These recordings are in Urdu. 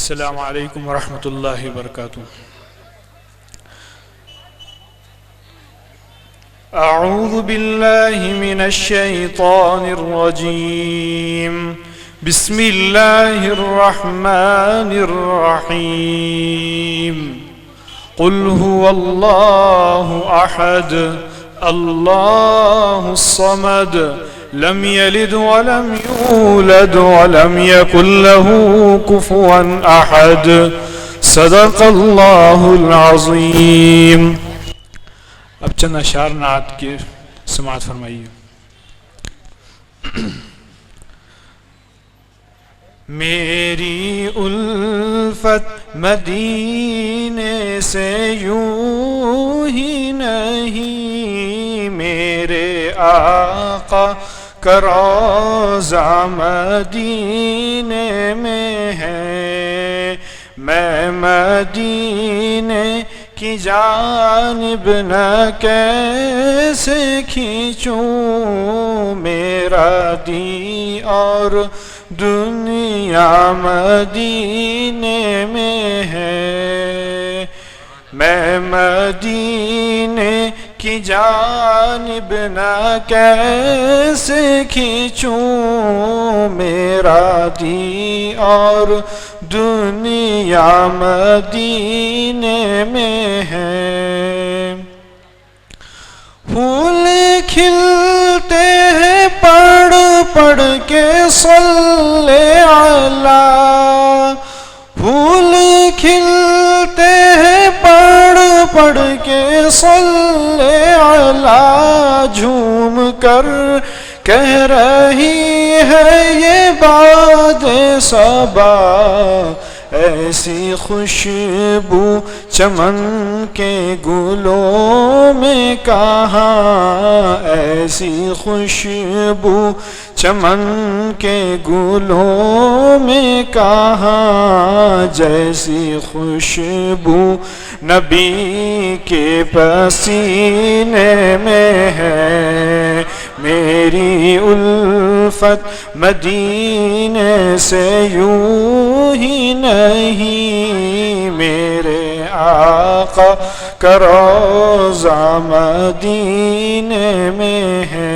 السلام علیکم ورحمۃ اللہ وبرکاتہ۔ اعوذ باللہ من الشیطان الرجیم، بسم اللہ الرحمن الرحیم۔ قل هو اللہ احد اللہ الصمد لم يلد ولم يولد ولم يكن له كفوا احد، صدق اللہ العظیم۔ اب چند اشعار نعت کی سماعت فرمائیے۔ میری الفت مدینے سے یوں ہی نہیں، میرے آقا کا روضہ مدینے میں ہے، میں مدینے کی جانب نہ کیسے کھینچوں، میرا دین اور دنیا مدینے میں ہے، میں مدینے کی جانب نہ کیسے کھینچوں، میرا دین اور دنیا مدینے میں ہے۔ پھول کھلتے ہیں پڑھ پڑھ کے صلی علی، پھول کھلتے ہیں پڑھ پڑھ کے صلی علی، جھوم کر کہہ رہی ہے یہ باد صبا، ایسی خوشبو چمن کے گلوں میں کہاں، ایسی خوشبو چمن کے گلوں میں کہاں، جیسی خوشبو نبی کے پسینے میں ہے، میری الفت مدینے سے یوں ہی نہیں، میرے آقا کا روضہ مدینے میں ہے۔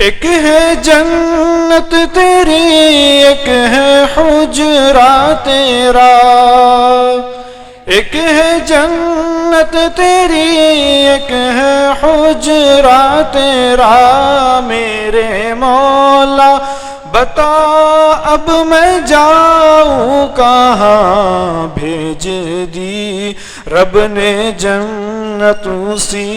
ایک ہے جنت تیری ایک ہے حجرہ تیرا، ایک ہے جنت تیری ایک ہے حجرہ تیرا، میرے مولا بتا اب میں جاؤں کہاں، بھیج دی رب نے جنت اسی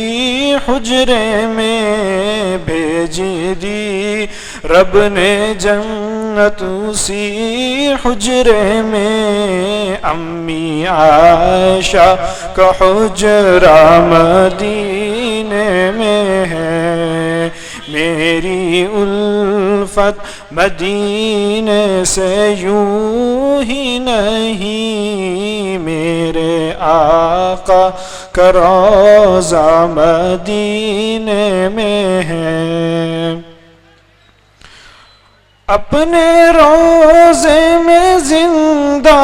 حجرے میں، بھیج دی رب نے جنت اسی حجرے میں، امی عائشہ کا حجرہ مدینے میں ہے، میری الفت مدینے سے یوں ہی نہیں، میرے آقا کا روضہ مدینے میں ہے۔ اپنے روضے میں زندہ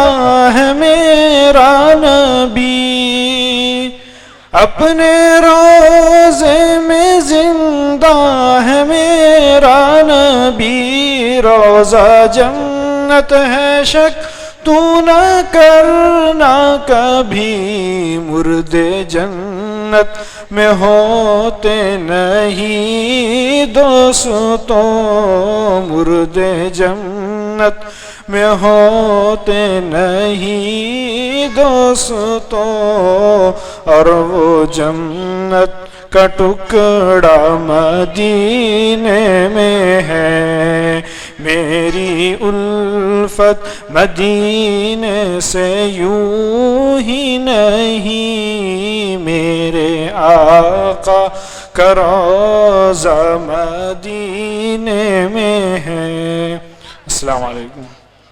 ہے میرا نبی، اپنے روضے میں زندہ ہے میرا نبی، روضہ جنت ہے شک تو نہ کرنا کبھی، مردے جنت میں ہوتے نہیں دوستوں، مردے جنت میں ہوتے نہیں دوستوں، اور وہ جنت کا ٹکڑا مدینے میں ہے، میری الفت مدینے سے یوں ہی نہیں، میرے آقا کا روضہ مدینے میں ہے۔ السلام علیکم۔